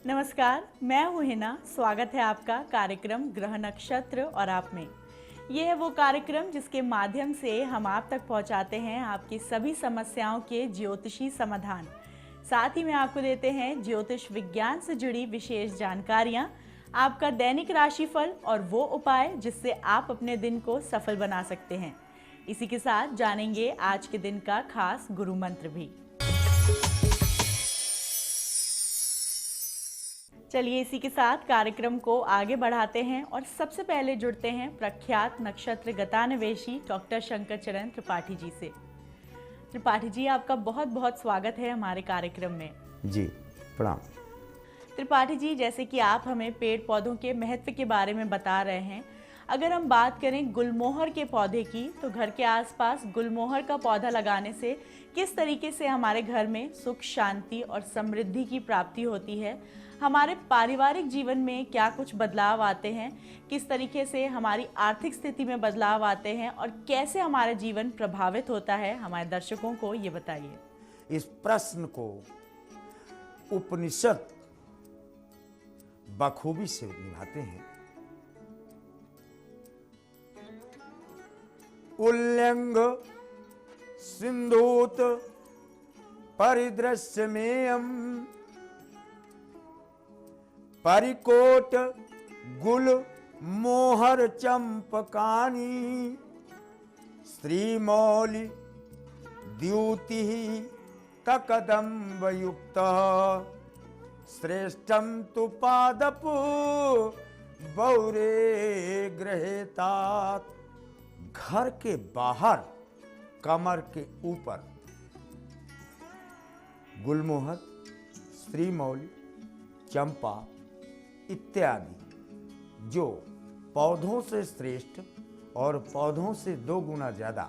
नमस्कार, मैं हूँ हिना। स्वागत है आपका कार्यक्रम ग्रह नक्षत्र और आप में। ये है वो कार्यक्रम जिसके माध्यम से हम आप तक पहुँचाते हैं आपकी सभी समस्याओं के ज्योतिषी समाधान। साथ ही में आपको देते हैं ज्योतिष विज्ञान से जुड़ी विशेष जानकारियाँ, आपका दैनिक राशिफल और वो उपाय जिससे आप अपने दिन को सफल बना सकते हैं। इसी के साथ जानेंगे आज के दिन का खास गुरु मंत्र भी। चलिए इसी के साथ कार्यक्रम को आगे बढ़ाते हैं और सबसे पहले जुड़ते हैं प्रख्यात नक्षत्र गतान्वेषी डॉक्टर शंकर चरण त्रिपाठी जी से। त्रिपाठी जी, आपका बहुत बहुत स्वागत है हमारे कार्यक्रम में। जी प्रणाम। त्रिपाठी जी, जैसे कि आप हमें पेड़ पौधों के महत्व के बारे में बता रहे हैं, अगर हम बात करें गुलमोहर के पौधे की, तो घर के आसपास गुलमोहर का पौधा लगाने से किस तरीके से हमारे घर में सुख, शांति और समृद्धि की प्राप्ति होती है, हमारे पारिवारिक जीवन में क्या कुछ बदलाव आते हैं, किस तरीके से हमारी आर्थिक स्थिति में बदलाव आते हैं और कैसे हमारा जीवन प्रभावित होता है, हमारे दर्शकों को ये बताइए। इस प्रश्न को उपनिषद बखूबी से निभाते हैं। उल्लंघ सिंधूत परिदृश्य में परिकोट गुल मोहर चंपकानी श्रीमौलि द्युति ककदम्ब युक्त श्रेष्ठम तु पादपु बौरे गृहेतात। घर के बाहर कमर के ऊपर गुलमोहर, श्रीमौली, चंपा इत्यादि जो पौधों से श्रेष्ठ और पौधों से 2 गुना ज्यादा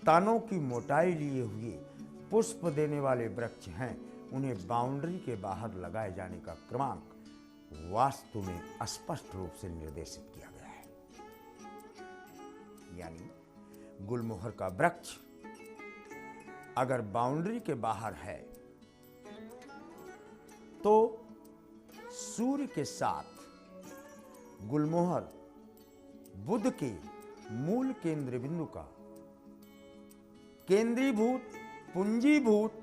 तनों की मोटाई लिए हुए पुष्प देने वाले वृक्ष हैं, उन्हें बाउंड्री के बाहर लगाए जाने का क्रमांक वास्तु में स्पष्ट रूप से निर्देशित किया गया है। यानी गुलमोहर का वृक्ष अगर बाउंड्री के बाहर है तो सूर्य के साथ गुलमोहर बुध के मूल केंद्र बिंदु का केंद्रीभूत, पुंजीभूत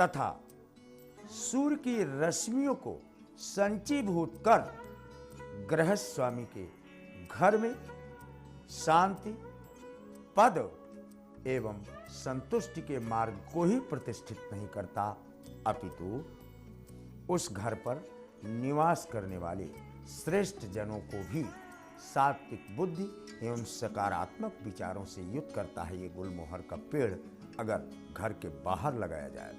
तथा सूर्य की रश्मियों को संचीभूत कर गृहस्वामी के घर में शांति, पद एवं संतुष्टि के मार्ग को ही प्रतिष्ठित नहीं करता, अपितु उस घर पर निवास करने वाले श्रेष्ठ जनों को भी सात्विक बुद्धि एवं सकारात्मक विचारों से युक्त करता है। ये गुलमोहर का पेड़ अगर घर के बाहर लगाया जाए,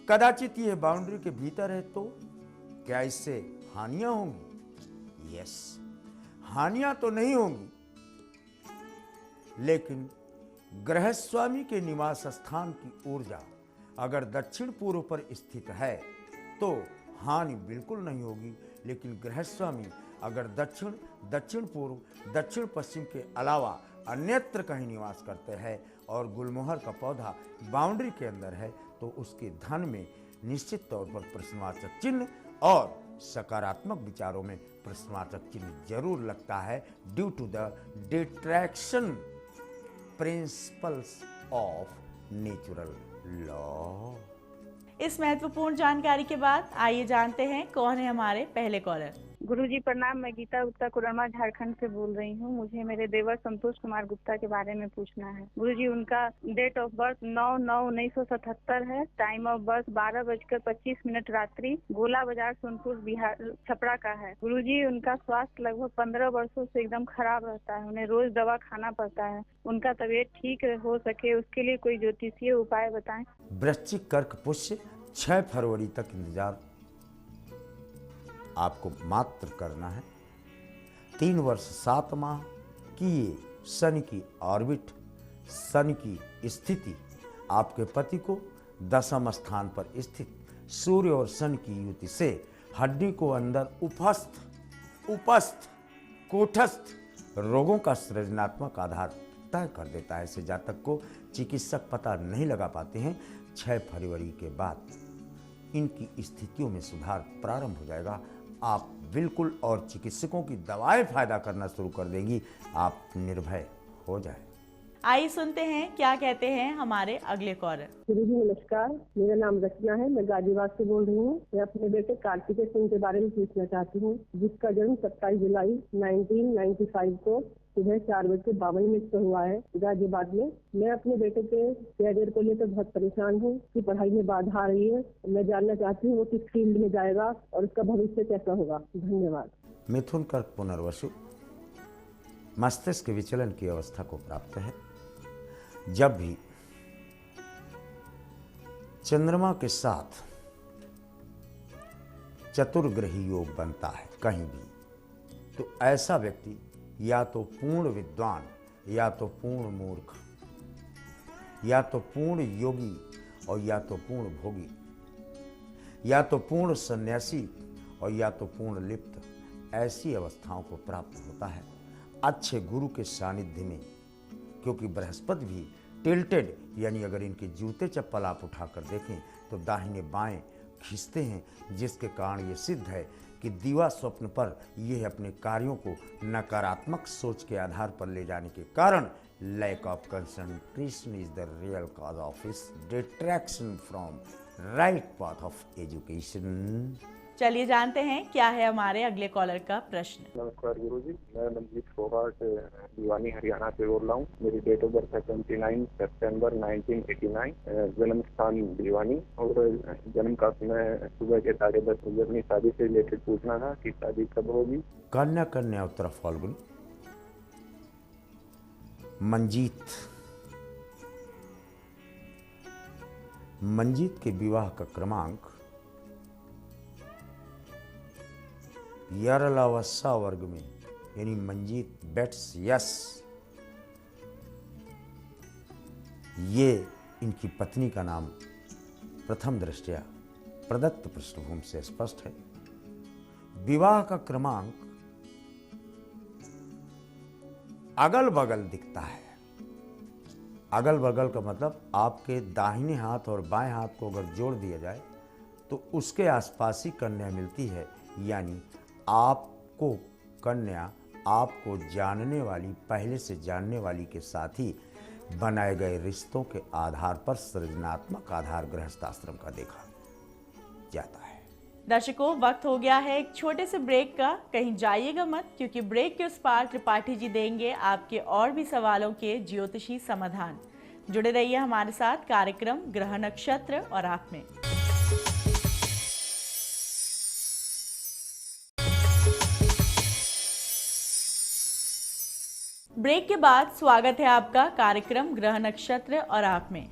कदाचित ये बाउंड्री के भीतर है तो क्या इससे हानियां होंगी? यस, हानियां तो नहीं होंगी, लेकिन गृहस्वामी के निवास स्थान की ऊर्जा अगर दक्षिण पूर्व पर स्थित है तो हानि बिल्कुल नहीं होगी, लेकिन गृहस्वामी अगर दक्षिण पूर्व, दक्षिण पश्चिम के अलावा अन्यत्र कहीं निवास करते हैं और गुलमोहर का पौधा बाउंड्री के अंदर है तो उसके धन में निश्चित तौर पर प्रश्नवाचक चिन्ह और सकारात्मक विचारों में प्रश्नवाचक चिन्ह जरूर लगता है, due to the detraction principles of natural law. इस महत्वपूर्ण जानकारी के बाद आइए जानते हैं कौन है हमारे पहले कॉलर। गुरुजी प्रणाम, मैं गीता गुप्ता कुरमा झारखंड से बोल रही हूँ। मुझे मेरे देवर संतोष कुमार गुप्ता के बारे में पूछना है। गुरुजी, उनका डेट ऑफ बर्थ 9/9/1977 है। टाइम ऑफ बर्थ 12:25 रात्रि, गोला बाजार, सोनपुर, बिहार, छपरा का है। गुरुजी, उनका स्वास्थ्य लगभग 15 वर्षों से एकदम खराब रहता है। उन्हें रोज दवा खाना पड़ता है। उनका तबीयत ठीक हो सके उसके लिए कोई ज्योतिषीय उपाय बताएं। वृश्चिक, कर्क, पुष्य 6 फरवरी तक इंतजार आपको मात्र करना है। 3 वर्ष 7 माह की ये शनि की ऑर्बिट, शनि की स्थिति आपके पति को 10वें स्थान पर स्थित सूर्य और शनि की युति से हड्डी को अंदर उपस्थ कूटस्थ रोगों का सृजनात्मक आधार तय कर देता है। ऐसे जातक को चिकित्सक पता नहीं लगा पाते हैं 6 फरवरी के बाद। इनकी स्थितियों में सुधार प्रारंभ हो जाएगा। आप बिल्कुल, और चिकित्सकों की दवाएं फायदा करना शुरू कर देंगी। आप निर्भय हो जाए। आइए सुनते हैं क्या कहते हैं हमारे अगले कॉलर। गुरु जी नमस्कार, मेरा नाम रचना है, मैं गाजियाबाद से बोल रही हूँ। मैं अपने बेटे कार्तिकेय सिंह के बारे में पूछना चाहती हूँ, जिसका जन्म 27 जुलाई 1995 को सुबह 4:52 पर हुआ है गाजियाबाद में। मैं अपने बेटे के कैरियर को लेकर बहुत परेशान हूँ कि पढ़ाई में बाधा आ रही है। मैं जानना चाहती हूँ वो किस फील्ड में जाएगा और उसका भविष्य कैसा होगा। धन्यवाद। मिथुन कर्क पुनर्वसु मस्तिष्क विचलन की अवस्था को प्राप्त है। जब भी चंद्रमा के साथ चतुर्ग्रही योग बनता है कहीं भी, तो ऐसा व्यक्ति या तो पूर्ण विद्वान, या तो पूर्ण मूर्ख, या तो पूर्ण योगी, और या तो पूर्ण भोगी, या तो पूर्ण सन्यासी, और या तो पूर्ण लिप्त, ऐसी अवस्थाओं को प्राप्त होता है अच्छे गुरु के सानिध्य में। क्योंकि बृहस्पति भी टिल्टेड, यानी अगर इनके जूते चप्पल आप उठाकर देखें तो दाहिने बाएं खींचते हैं, जिसके कारण ये सिद्ध है कि दिवा स्वप्न पर ये अपने कार्यों को नकारात्मक सोच के आधार पर ले जाने के कारण lack of concentration is the real cause of इस distraction from right path of education. चलिए जानते हैं क्या है हमारे अगले कॉलर का प्रश्न। नमस्कार गुरु जी, मैं मनजीत फोगाट भिवानी हरियाणा से बोल रहा हूँ। मेरी डेट ऑफ बर्थ है 29 सितंबर 1989, जन्म स्थान भिवानी, और जन्म का समय सुबह के 10:30 बजे। अपनी शादी से रिलेटेड पूछना था कि शादी कब होगी। कन्या कन्या उत्तर फाल्गुन मंजीत के विवाह का क्रमांक यरलावस्सा वर्ग में, यानी मंजीत बेट्स यस। ये इनकी पत्नी का नाम प्रथम दृष्टया प्रदत्त पृष्ठभूमि से स्पष्ट है। विवाह का क्रमांक अगल बगल दिखता है। अगल बगल का मतलब आपके दाहिने हाथ और बाएं हाथ को अगर जोड़ दिया जाए तो उसके आसपास ही कन्या मिलती है। यानी आपको कन्या आपको जानने वाली, पहले से जानने वाली के साथ ही बनाए गए रिश्तों के आधार पर सृजनात्मक आधार गृहस्थाश्रम का देखा जाता है। दर्शकों, वक्त हो गया है एक छोटे से ब्रेक का। कहीं जाइएगा मत, क्योंकि ब्रेक के उस पार त्रिपाठी जी देंगे आपके और भी सवालों के ज्योतिषी समाधान। जुड़े रहिए हमारे साथ कार्यक्रम ग्रह नक्षत्र और आप में। ब्रेक के बाद स्वागत है आपका कार्यक्रम ग्रह नक्षत्र और आप में।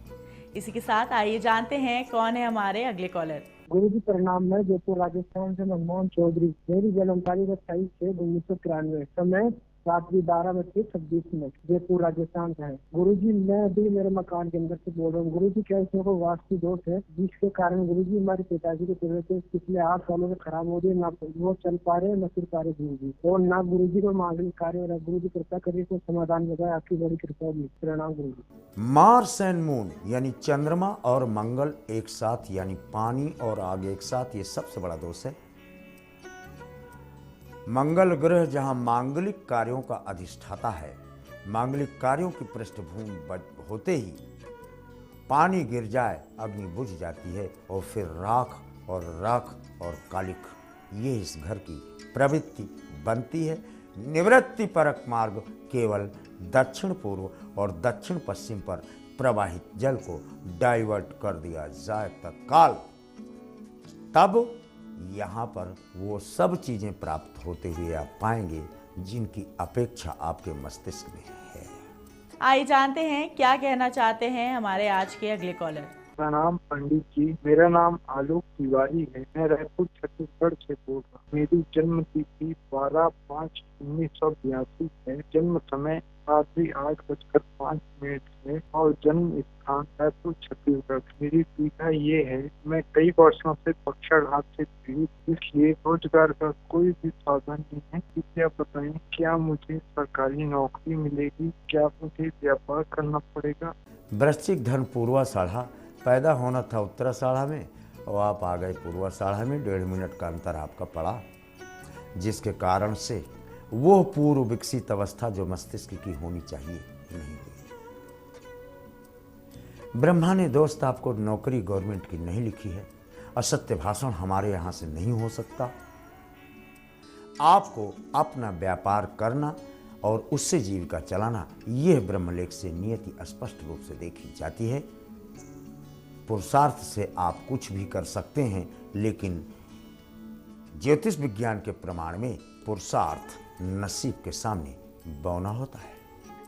इसी के साथ आइए जानते हैं कौन है हमारे अगले कॉलर। गुरु जी प्रणाम, मैं जयपुर राजस्थान से मनमोहन चौधरी। मेरी जन्म तारीख 28/6/1993, समय रात्रि 12:26 जयपुर राजस्थान से है। गुरु जी मैं अभी मेरे मकान के अंदर से बोल रहा हूँ। गुरु जी क्या इसमें को वास्तु दोष है, जिसके कारण गुरु जी हमारे पिताजी की तबीयत पिछले 8 सालों से खराब हो रही है। ना वो चल पा रहे हैं, न फिर पा रहे गुरु जी, और ना गुरु जी को मांगलिक कार्य हो रहा है। गुरु जी कृपा करिए को समाधान बताए, आपकी बड़ी कृपा होगी। प्रणाम गुरु जी। मार्स एंड मून यानी चंद्रमा और मंगल एक साथ, यानी पानी और आग एक साथ, ये सबसे बड़ा दोष है। मंगल ग्रह जहां मांगलिक कार्यों का अधिष्ठाता है, मांगलिक कार्यों की पृष्ठभूमि होते ही पानी गिर जाए, अग्नि बुझ जाती है, और फिर राख और कालिक, ये इस घर की प्रवृत्ति बनती है। निवृत्ति परक मार्ग केवल दक्षिण पूर्व और दक्षिण पश्चिम पर प्रवाहित जल को डाइवर्ट कर दिया जाए तत्काल, तब यहाँ पर वो सब चीजें प्राप्त होते हुए आप पाएंगे जिनकी अपेक्षा आपके मस्तिष्क में है। आइए जानते हैं क्या कहना चाहते हैं हमारे आज के अगले कॉलर। प्रणाम पंडित जी, मेरा नाम आलोक तिवारी है। मैं रायपुर छत्तीसगढ़ से बोल रहा हूँ। मेरी जन्म तिथि 12/5/1982 है। जन्म समय रात्रि 8:05 है और जन्म स्थान रायपुर छत्तीसगढ़। मेरी पीड़ा ये है, मैं कई वर्षों से पक्षाघात से पीड़ित, इसलिए रोजगार का कोई भी साधन नहीं है। कृपया बताएं, क्या मुझे सरकारी नौकरी मिलेगी? क्या मुझे व्यापार करना पड़ेगा? वृश्चिक धन पूर्वाषाढ़ा, पैदा होना था उत्तराषाढ़ा में और आप आ गए पूर्वाषाढ़ा में। 1.5 मिनट का अंतर आपका पड़ा, जिसके कारण से वो पूर्व विकसित अवस्था जो मस्तिष्क की होनी चाहिए नहीं हुई। ब्रह्मा ने दोस्त आपको नौकरी गवर्नमेंट की नहीं लिखी है। असत्य भाषण हमारे यहाँ से नहीं हो सकता। आपको अपना व्यापार करना और उससे जीविका चलाना, यह ब्रह्मलेख से नियति स्पष्ट रूप से देखी जाती है। पुरुषार्थ से आप कुछ भी कर सकते हैं, लेकिन ज्योतिष विज्ञान के प्रमाण में पुरुषार्थ नसीब के सामने बौना होता है।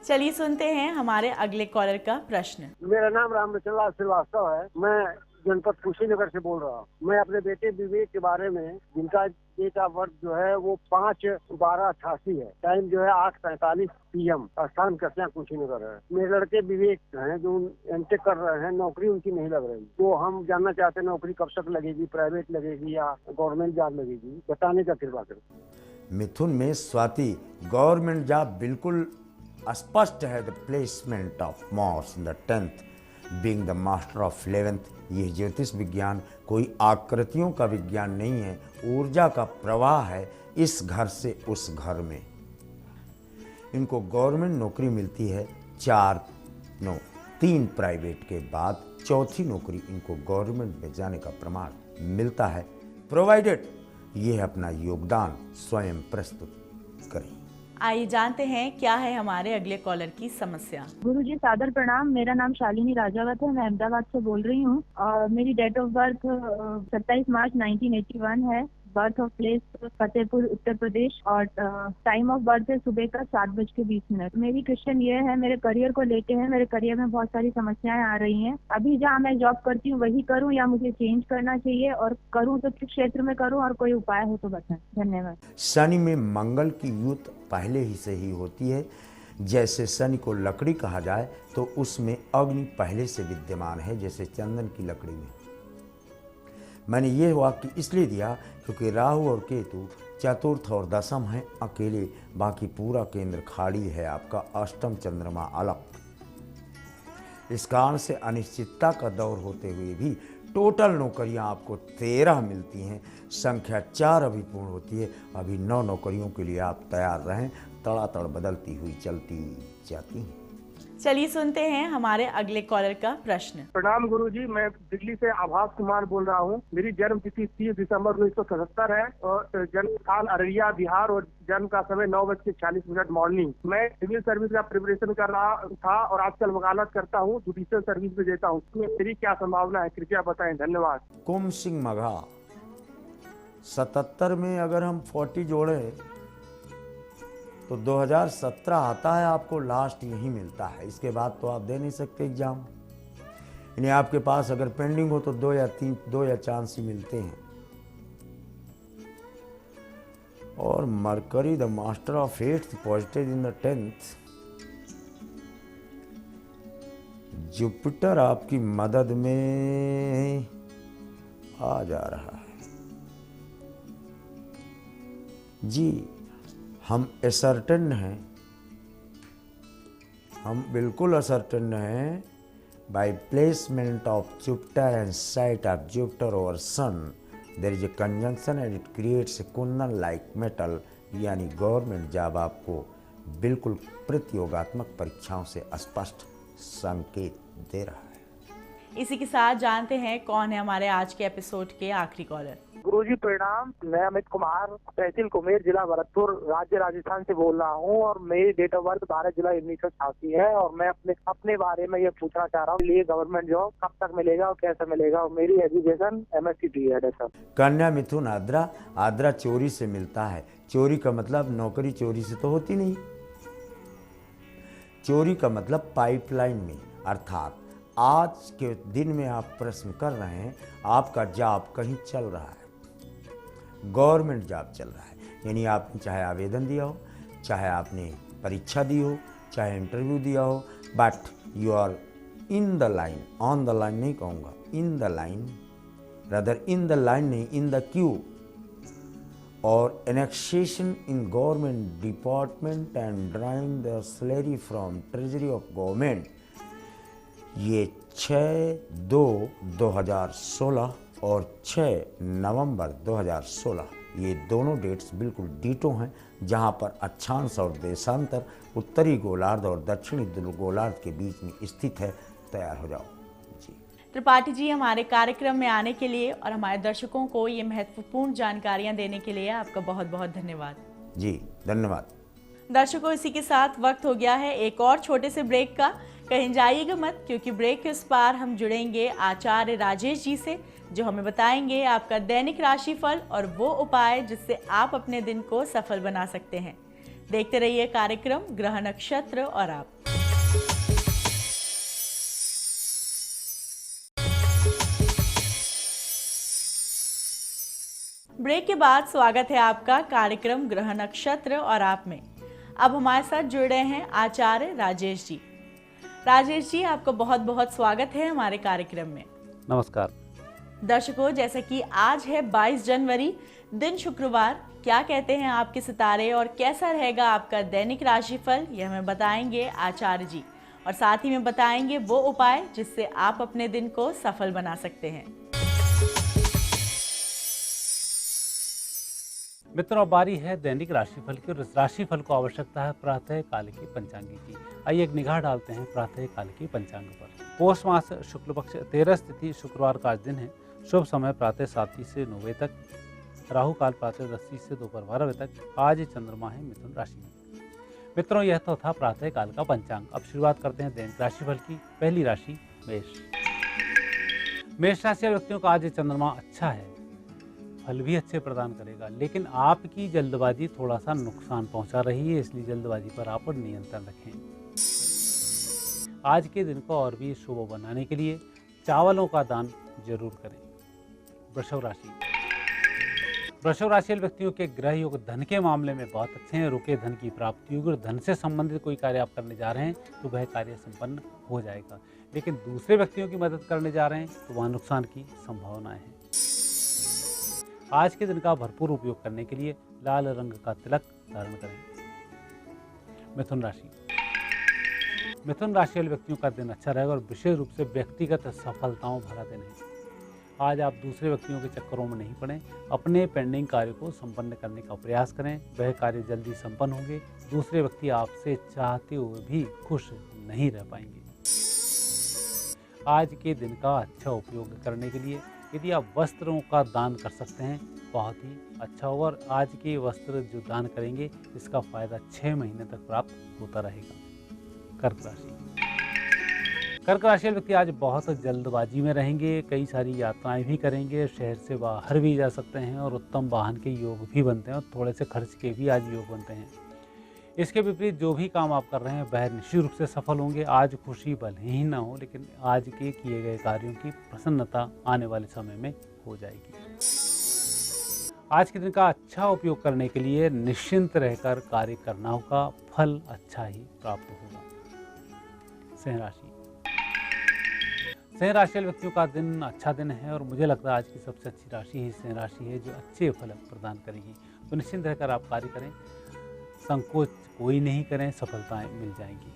चलिए सुनते हैं हमारे अगले कॉलर का प्रश्न। मेरा नाम रामचंद्र श्रीवास्तव है। मैं जनपद कुशीनगर से बोल रहा हूँ। मैं अपने बेटे विवेक के बारे में, जिनका डेट ऑफ बर्थ जो है वो 5/12/88 है, टाइम जो है 8:45 PM, स्थान कस्या कुशीनगर है। मेरे लड़के विवेक हैं जो एमटेक कर रहे हैं, नौकरी उनकी नहीं लग रही। तो हम जानना चाहते हैं नौकरी कब तक लगेगी, प्राइवेट लगेगी या गवर्नमेंट जॉब लगेगी, बताने का कृपा करें। मिथुन में स्वाति, गवर्नमेंट जॉब बिल्कुल स्पष्ट है। The placement of Mars in the 10th being the master of 11th। यह ज्योतिष विज्ञान कोई आकृतियों का विज्ञान नहीं है, ऊर्जा का प्रवाह है इस घर से उस घर में। इनको गवर्नमेंट नौकरी मिलती है 3 प्राइवेट के बाद चौथी नौकरी इनको गवर्नमेंट में जाने का प्रमाण मिलता है, प्रोवाइडेड ये अपना योगदान स्वयं प्रस्तुत करें। आइए जानते हैं क्या है हमारे अगले कॉलर की समस्या। गुरुजी सादर प्रणाम। मेरा नाम शालिनी राजावत है। मैं अहमदाबाद से बोल रही हूँ और मेरी डेट ऑफ बर्थ 27 मार्च 1981 है। Birth of place Fatehpur Uttar Pradesh और टाइम ऑफ बर्थ है सुबह का 7:20। मेरी क्वेश्चन ये है, मेरे करियर को लेके है। मेरे करियर में बहुत सारी समस्याएं आ रही हैं। अभी जहाँ मैं जॉब करती हूँ वही करूँ या मुझे चेंज करना चाहिए, और करूँ तो किस क्षेत्र में करूँ और कोई उपाय हो तो बताएं। धन्यवाद। शनि में मंगल की युति पहले ही से ही होती है। जैसे शनि को लकड़ी कहा जाए तो उसमें अग्नि पहले से विद्यमान है, जैसे चंदन की लकड़ी में। मैंने ये वाक्य इसलिए दिया क्योंकि राहु और केतु चतुर्थ और दशम है अकेले, बाकी पूरा केंद्र खाली है आपका, अष्टम चंद्रमा अलग। इस कारण से अनिश्चितता का दौर होते हुए भी टोटल नौकरियां आपको 13 मिलती हैं, संख्या 4 अभी पूर्ण होती है। अभी 9 नौकरियों के लिए आप तैयार रहें, तड़ातड़ बदलती हुई चलती जाती हैं। चलिए सुनते हैं हमारे अगले कॉलर का प्रश्न। प्रणाम गुरुजी, मैं दिल्ली से आभास कुमार बोल रहा हूँ। मेरी जन्म तिथि 30 दिसंबर 1977 है और जन्म स्थान अररिया बिहार और जन्म का समय 9:40 मॉर्निंग। मैं सिविल सर्विस का प्रिपरेशन कर रहा था और आजकल वकालत करता हूँ, जुडिशियल सर्विस में देता हूँ। इसमें मेरी क्या संभावना है, कृपया बताएं। धन्यवाद। कुंभ सिंह मघा 77 में अगर हम 40 जोड़े तो 2017 आता है, आपको लास्ट यही मिलता है। इसके बाद तो आप दे नहीं सकते एग्जाम। यानी आपके पास अगर पेंडिंग हो तो 2 या 4 चांस ही मिलते हैं। और mercury the master of 8th positive in the 10th। Jupiter आपकी मदद में आ जा रहा है जी। हम असर्टेन हैं, हम बिल्कुल असर्टेन हैं। By placement of Jupiter and sight of Jupiter over sun there is a conjunction and it creates a kundan like metal. यानी गवर्नमेंट जॉब आपको बिल्कुल प्रतियोगात्मक परीक्षाओं से स्पष्ट संकेत दे रहा है। इसी के साथ जानते हैं कौन है हमारे आज के एपिसोड के आखिरी कॉलर। गुरुजी प्रणाम। मैं अमित कुमार, तहसील कुमेर, जिला भरतपुर, राज्य राजस्थान से बोल रहा हूँ और मेरी डेट ऑफ बर्थ 12 जुलाई 1986 है और मैं अपने बारे में ये पूछना चाह रहा हूँ, लिए गवर्नमेंट जॉब कब तक मिलेगा और कैसे मिलेगा, और मेरी एजुकेशन MSc BEd है सर। कन्या मिथुन आद्रा चोरी से मिलता है। चोरी का मतलब नौकरी चोरी से तो होती नहीं। चोरी का मतलब पाइपलाइन में, अर्थात आज के दिन में आप प्रश्न कर रहे हैं, आपका जॉब कहीं चल रहा है, गवर्नमेंट जॉब चल रहा है। यानी आपने चाहे आवेदन दिया हो, चाहे आपने परीक्षा दी हो, चाहे इंटरव्यू दिया हो, but you are in the line, on the line नहीं कहूँगा, in the line, rather in the line नहीं, इन द क्यू, और annexation in government department and drawing the salary from treasury of government। ये 6/2/2016 और 6 नवंबर 2016, ये दोनों dates बिल्कुल ditto हैं, जहां पर अक्षांश और देशांतर उत्तरी गोलार्ध और दक्षिणी ध्रुव गोलार्ध के बीच में स्थित है। तैयार हो जाओ जी। त्रिपाठी जी, हमारे कार्यक्रम में आने के लिए और हमारे दर्शकों को ये महत्वपूर्ण जानकारियां देने के लिए आपका बहुत बहुत धन्यवाद। जी धन्यवाद। दर्शकों, इसी के साथ वक्त हो गया है एक और छोटे से ब्रेक का। कहीं जाइएगा मत, क्योंकि ब्रेक के उस पार हम जुड़ेंगे आचार्य राजेश जी से, जो हमें बताएंगे आपका दैनिक राशिफल और वो उपाय जिससे आप अपने दिन को सफल बना सकते हैं। देखते रहिए कार्यक्रम ग्रह नक्षत्र और आप। ब्रेक के बाद स्वागत है आपका कार्यक्रम ग्रह नक्षत्र और आप में। अब हमारे साथ जुड़ रहे हैं आचार्य राजेश जी। राजेश जी, आपका बहुत बहुत स्वागत है हमारे कार्यक्रम में। नमस्कार दर्शकों, जैसा कि आज है 22 जनवरी, दिन शुक्रवार, क्या कहते हैं आपके सितारे और कैसा रहेगा आपका दैनिक राशिफल, ये हमें बताएंगे आचार्य जी, और साथ ही में बताएंगे वो उपाय जिससे आप अपने दिन को सफल बना सकते हैं। मित्रों, बारी है दैनिक राशिफल की, और इस राशिफल को आवश्यकता है प्रातः काल की पंचांग की। आइए एक निगाह डालते हैं प्रातः काल की पंचांग पर। पौष मास शुक्ल पक्ष 13 तिथि शुक्रवार का आज दिन है। शुभ समय प्रातः 7 से 9 बजे तक, राहु काल प्रातः 10 से दोपहर 12 बजे तक। आज चंद्रमा है मिथुन राशि में। मित्रों, यह तो था प्रातः काल का पंचांग। अब शुरुआत करते हैं दैनिक राशिफल की। पहली राशि मेष। मेष राशि के व्यक्तियों का आज चंद्रमा अच्छा है, फल भी अच्छे प्रदान करेगा, लेकिन आपकी जल्दबाजी थोड़ा सा नुकसान पहुंचा रही है, इसलिए जल्दबाजी पर आप नियंत्रण रखें। आज के दिन को और भी शुभ बनाने के लिए चावलों का दान जरूर करें। वृषभ राशि। वृषभ राशि के व्यक्तियों के ग्रह योग धन के मामले में बहुत अच्छे हैं। रुके धन की प्राप्ति होगी, और धन से संबंधित कोई कार्य आप करने जा रहे हैं तो वह कार्य संपन्न हो जाएगा, लेकिन दूसरे व्यक्तियों की मदद करने जा रहे हैं तो वहाँ नुकसान की संभावनाएं हैं। आज के दिन का भरपूर उपयोग करने के लिए लाल रंग का तिलक धारण करें। मिथुन राशि। मिथुन राशि वाले व्यक्तियों का दिन अच्छा रहेगा, और विशेष रूप से व्यक्तिगत सफलताओं भरा दिन है। आज आप दूसरे व्यक्तियों के चक्करों में नहीं पड़ें, अपने पेंडिंग कार्य को संपन्न करने का प्रयास करें, वह कार्य जल्दी संपन्न होंगे। दूसरे व्यक्ति आपसे चाहते हुए भी खुश नहीं रह पाएंगे। आज के दिन का अच्छा उपयोग करने के लिए यदि आप वस्त्रों का दान कर सकते हैं बहुत ही अच्छा होगा, और आज के वस्त्र जो दान करेंगे इसका फायदा 6 महीने तक प्राप्त होता रहेगा। कर्क राशि। कर्क राशि के व्यक्ति आज बहुत जल्दबाजी में रहेंगे, कई सारी यात्राएं भी करेंगे, शहर से बाहर भी जा सकते हैं, और उत्तम वाहन के योग भी बनते हैं, और थोड़े से खर्च के भी आज योग बनते हैं। इसके विपरीत जो भी काम आप कर रहे हैं वह निश्चित रूप से सफल होंगे। आज खुशी भले ही ना हो, लेकिन आज के किए गए कार्यों की प्रसन्नता आने वाले समय में हो जाएगी। आज के दिन का अच्छा उपयोग करने के लिए निश्चिंत रहकर कार्य करना होगा, फल अच्छा ही प्राप्त होगा। सिंह राशि। सिंह राशि व्यक्तियों का दिन अच्छा दिन है, और मुझे लगता है आज की सबसे अच्छी राशि ही सिंह राशि है, जो अच्छे फल प्रदान करेगी। तो निश्चिंत रहकर आप कार्य करें, संकोच कोई नहीं करें, सफलताएं मिल जाएंगी।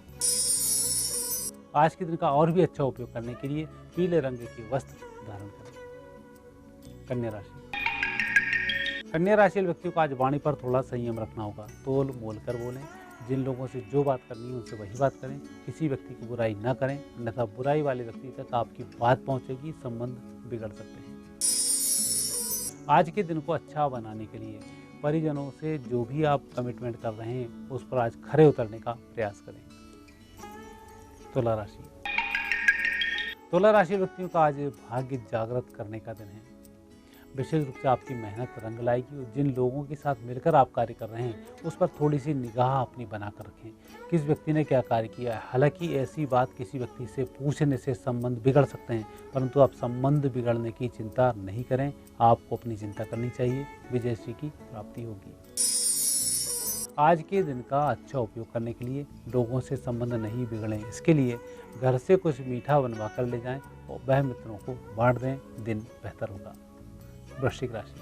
आज के दिन का और भी अच्छा उपयोग करने के लिए पीले रंग के वस्त्र धारण करें। कन्या राशि। कन्या राशि व्यक्तियों को आज वाणी पर थोड़ा संयम रखना होगा, तोल मोल कर बोलें, जिन लोगों से जो बात करनी है उनसे वही बात करें, किसी व्यक्ति की बुराई ना करें, अन्यथा बुराई वाले व्यक्ति तक आपकी बात पहुंचेगी, संबंध बिगड़ सकते हैं। आज के दिन को अच्छा बनाने के लिए परिजनों से जो भी आप कमिटमेंट कर रहे हैं उस पर आज खरे उतरने का प्रयास करें। तुला राशि। तुला राशि व्यक्तियों का आज भाग्य जागृत करने का दिन है। विशेष रूप से आपकी मेहनत रंग लाएगी, और जिन लोगों के साथ मिलकर आप कार्य कर रहे हैं उस पर थोड़ी सी निगाह अपनी बनाकर रखें, किस व्यक्ति ने क्या कार्य किया है। हालांकि ऐसी बात किसी व्यक्ति से पूछने से संबंध बिगड़ सकते हैं, परंतु आप संबंध बिगड़ने की चिंता नहीं करें, आपको अपनी चिंता करनी चाहिए, विजयश्री की प्राप्ति होगी। आज के दिन का अच्छा उपयोग करने के लिए लोगों से संबंध नहीं बिगड़ें, इसके लिए घर से कुछ मीठा बनवा कर ले जाएं और वह मित्रों को बांट दें, दिन बेहतर होगा। वृश्चिक राशि।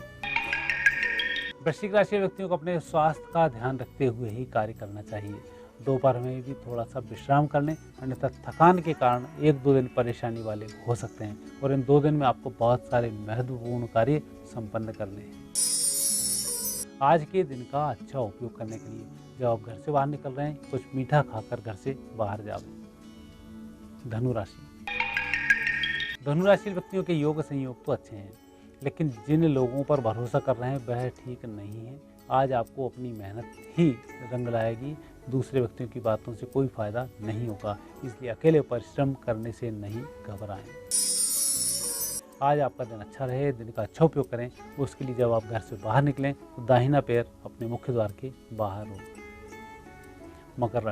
वृश्चिक राशि व्यक्तियों को अपने स्वास्थ्य का ध्यान रखते हुए ही कार्य करना चाहिए। दोपहर में भी थोड़ा सा विश्राम कर लें, अन्यथा थकान के कारण 1-2 दिन परेशानी वाले हो सकते हैं और इन 2 दिन में आपको बहुत सारे महत्वपूर्ण कार्य संपन्न करने हैं। आज के दिन का अच्छा उपयोग करने के लिए जब आप घर से बाहर निकल रहे हैं, कुछ मीठा खाकर घर से बाहर जाएं। धनु राशि व्यक्तियों के योग संयोग तो अच्छे हैं, लेकिन जिन लोगों पर भरोसा कर रहे हैं वह ठीक नहीं है। आज आपको अपनी मेहनत ही रंग लाएगी, दूसरे व्यक्तियों की बातों से कोई फायदा नहीं होगा, इसलिए अकेले परिश्रम करने से नहीं घबराएं। आज आपका दिन अच्छा रहे, दिन का अच्छा उपयोग करें। उसके लिए जब आप घर से बाहर निकलें तो दाहिना पैर अपने मुख्य द्वार के बाहर हो। मकर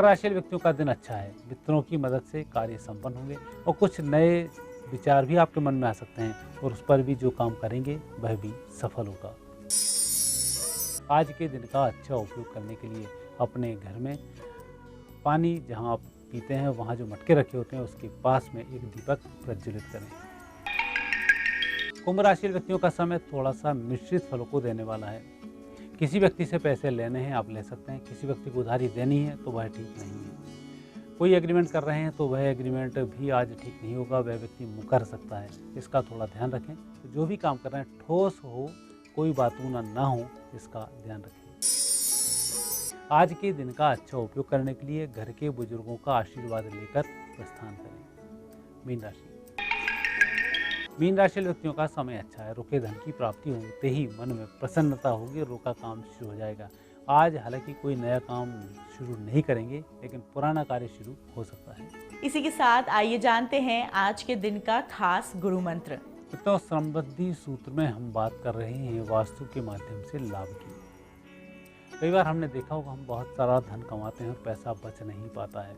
राशि व्यक्तियों का दिन अच्छा है, मित्रों की मदद से कार्य संपन्न होंगे और कुछ नए विचार भी आपके मन में आ सकते हैं और उस पर भी जो काम करेंगे वह भी सफल होगा। आज के दिन का अच्छा उपयोग करने के लिए अपने घर में पानी जहां आप पीते हैं वहां जो मटके रखे होते हैं उसके पास में एक दीपक प्रज्वलित करें। कुंभ राशि व्यक्तियों का समय थोड़ा सा मिश्रित फलों को देने वाला है। किसी व्यक्ति से पैसे लेने हैं आप ले सकते हैं, किसी व्यक्ति को उधारी देनी है तो वह ठीक नहीं है। कोई एग्रीमेंट कर रहे हैं तो वह एग्रीमेंट भी आज ठीक नहीं होगा, वह व्यक्ति मुकर सकता है, इसका थोड़ा ध्यान रखें। तो जो भी काम कर रहे हैं ठोस हो, कोई बातूना ना हो, इसका ध्यान रखें। आज के दिन का अच्छा उपयोग करने के लिए घर के बुजुर्गों का आशीर्वाद लेकर प्रस्थान करें। मीन राशि व्यक्तियों का समय अच्छा है, रुके धन की प्राप्ति होते ही मन में प्रसन्नता होगी, रुका काम शुरू हो जाएगा। आज हालांकि कोई नया काम शुरू नहीं करेंगे, लेकिन पुराना कार्य शुरू हो सकता है। इसी के साथ आइए जानते हैं आज के दिन का खास गुरु मंत्र। तो समृद्धि सूत्र में हम बात कर रहे हैं वास्तु के माध्यम से लाभ की। कई बार हमने देखा होगा हम बहुत सारा धन कमाते हैं और पैसा बच नहीं पाता है,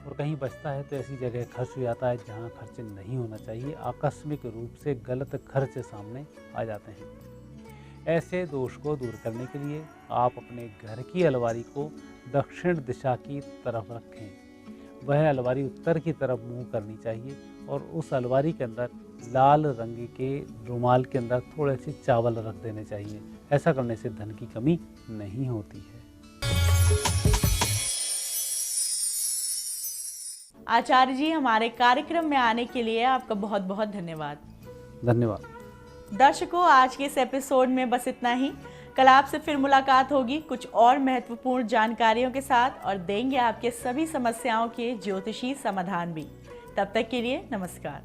और कहीं बचता है तो ऐसी जगह खर्च हो जाता है जहां खर्च नहीं होना चाहिए। आकस्मिक रूप से गलत खर्च सामने आ जाते हैं। ऐसे दोष को दूर करने के लिए आप अपने घर की अलमारी को दक्षिण दिशा की तरफ रखें। वह अलमारी उत्तर की तरफ मुंह करनी चाहिए और उस अलमारी के अंदर लाल रंग के रुमाल के अंदर थोड़े से चावल रख देने चाहिए। ऐसा करने से धन की कमी नहीं होती है। आचार्य जी, हमारे कार्यक्रम में आने के लिए आपका बहुत बहुत धन्यवाद। धन्यवाद। दर्शकों, आज के इस एपिसोड में बस इतना ही। कल आपसे फिर मुलाकात होगी कुछ और महत्वपूर्ण जानकारियों के साथ, और देंगे आपके सभी समस्याओं के ज्योतिषी समाधान भी। तब तक के लिए नमस्कार।